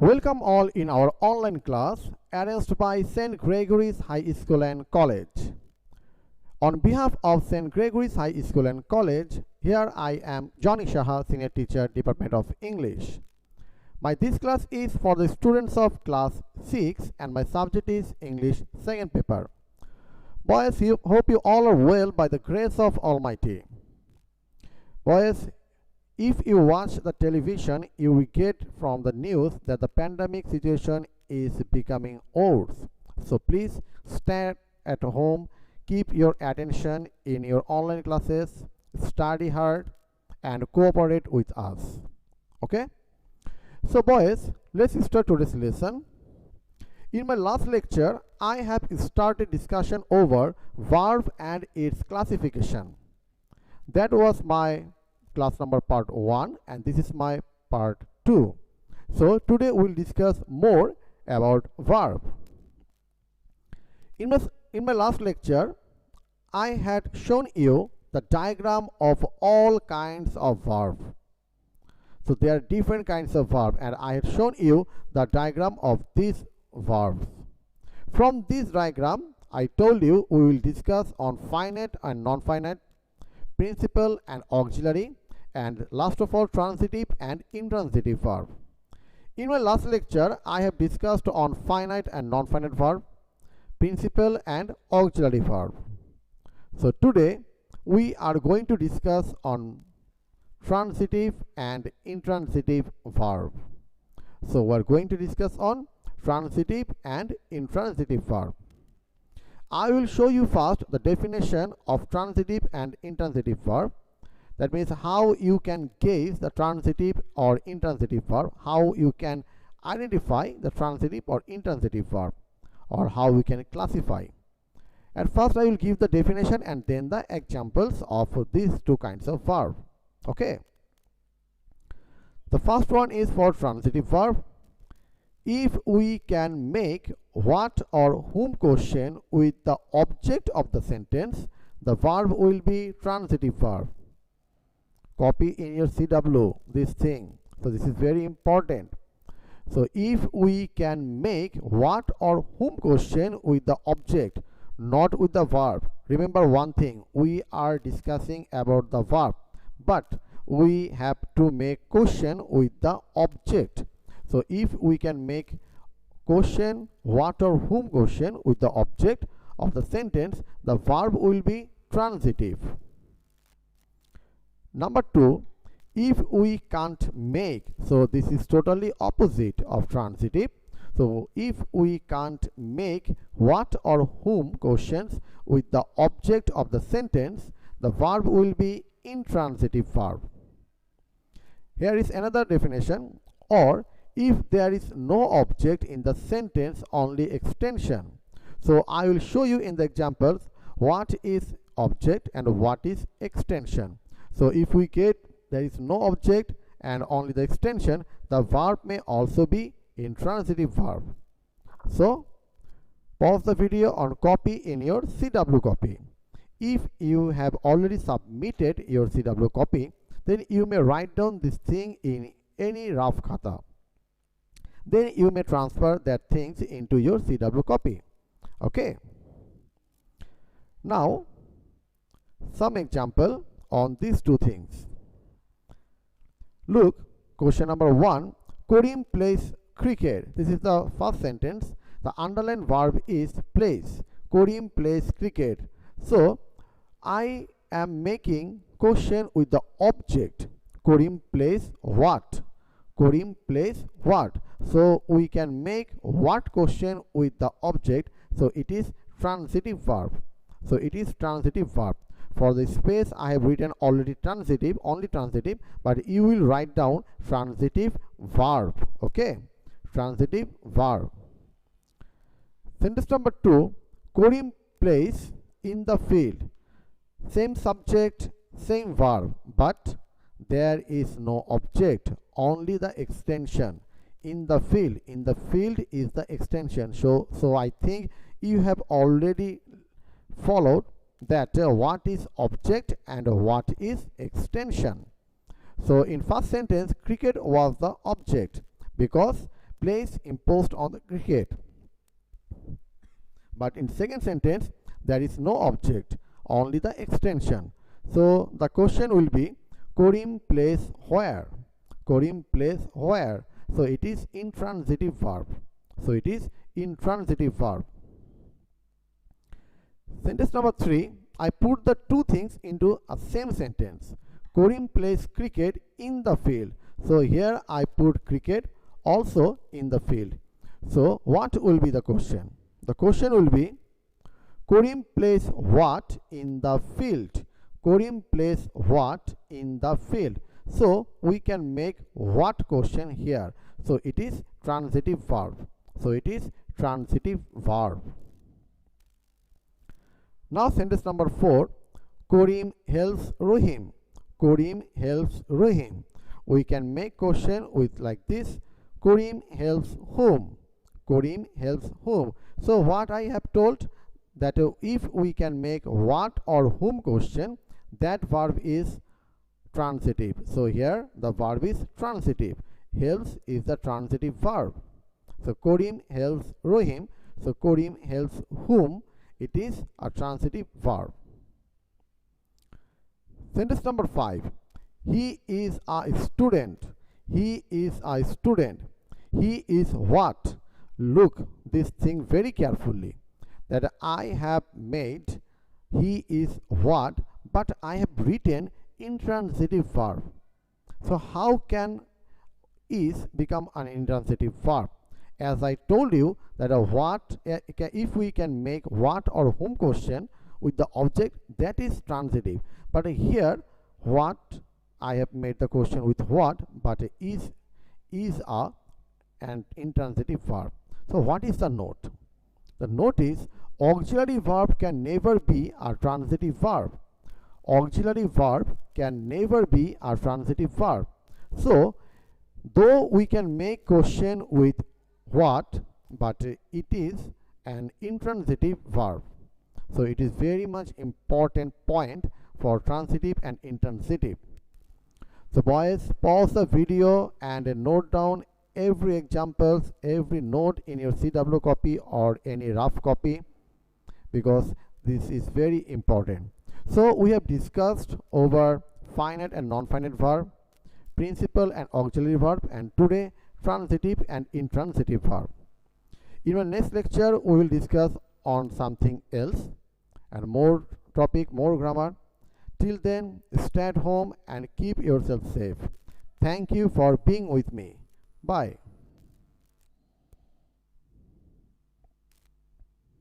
Welcome all in our online class arranged by St. Gregory's High School and College. On behalf of St. Gregory's High School and College, here I am Johnny Shaha, Senior Teacher, Department of English. This class is for the students of class 6 and my subject is English second paper. Boys, hope you all are well by the grace of Almighty. Boys, if you watch the television, you will get from the news that the pandemic situation is becoming worse. So please stay at home, keep your attention in your online classes, study hard and cooperate with us. Okay? So boys, let's start today's lesson. In my last lecture, I have started discussion over verb and its classification. That was my class number part 1 and this is my part 2. So today we will discuss more about verb. In my last lecture, I had shown you the diagram of all kinds of verb. So there are different kinds of verb and I had shown you the diagram of these verbs. From this diagram, I told you we will discuss on finite and non-finite, principal and auxiliary, and last of all transitive and intransitive verb. In my last lecture, I have discussed on finite and non-finite verb, principal and auxiliary verb. So today we are going to discuss on transitive and intransitive verb. So we are going to discuss on transitive and intransitive verb. I will show you first the definition of transitive and intransitive verb. That means how you can gauge the transitive or intransitive verb, how you can identify the transitive or intransitive verb, or how we can classify. At first I will give the definition and then the examples of these two kinds of verb. Okay. The first one is for transitive verb. If we can make what or whom question with the object of the sentence, the verb will be transitive verb. Copy in your CW this thing. So this is very important. So if we can make what or whom question with the object, not with the verb. Remember one thing, we are discussing about the verb, but we have to make question with the object. So if we can make question, what or whom question with the object of the sentence, the verb will be transitive. Number 2, if we can't make, so this is totally opposite of transitive. So if we can't make what or whom questions with the object of the sentence, the verb will be intransitive verb. Here is another definition. Or if there is no object in the sentence, only extension. So I will show you in the examples what is object and what is extension. So if we get there is no object and only the extension, the verb may also be intransitive verb. So pause the video and copy in your CW copy. If you have already submitted your CW copy, then you may write down this thing in any rough khata. Then you may transfer that things into your CW copy. Okay. Now some example on these two things. Look, question number 1, Karim plays cricket. This is the first sentence. The underlined verb is plays. Karim plays cricket. So I am making question with the object. Karim plays what? Karim plays what? So we can make what question with the object. So it is transitive verb. So it is transitive verb. For the space I have written already transitive, only transitive, but you will write down transitive verb. Okay, transitive verb. Sentence number 2, Karim plays in the field. Same subject, same verb, but there is no object, only the extension. In the field is the extension. So I think you have already followed that what is object and what is extension. So in first sentence, cricket was the object because place imposed on the cricket. But in second sentence, there is no object, only the extension. So the question will be, Karim plays where? Karim plays where? So it is intransitive verb. So it is intransitive verb. Sentence number 3, I put the two things into a same sentence. Karim plays cricket in the field. So here I put cricket also in the field. So what will be the question? The question will be, Karim plays what in the field? Karim plays what in the field? So we can make what question here. So it is transitive verb. So it is transitive verb. Now sentence number 4, Karim helps Rahim. Karim helps Rahim. We can make question with like this, Karim helps whom? Karim helps whom? So what I have told, that if we can make what or whom question, that verb is transitive. So here the verb is transitive. Helps is the transitive verb. So Karim helps Rahim. So Karim helps whom? It is a transitive verb. Sentence number 5. He is a student. He is a student. He is what? Look this thing very carefully. That I have made he is what, but I have written intransitive verb. So how can is become an intransitive verb? As I told you that a what, if we can make what or whom question with the object, that is transitive. But here what, I have made the question with what, but is an intransitive verb. So what is the note? The note is auxiliary verb can never be a transitive verb. Auxiliary verb can never be a transitive verb. So though we can make question with what, but it is an intransitive verb. So it is very much important point for transitive and intransitive. So boys, pause the video and note down every examples, every note in your CW copy or any rough copy, because this is very important. So we have discussed over finite and non-finite verb, principal and auxiliary verb, and today transitive and intransitive verb. In our next lecture we will discuss on something else and more topic, more grammar. Till then, stay at home and keep yourself safe. Thank you for being with me. Bye.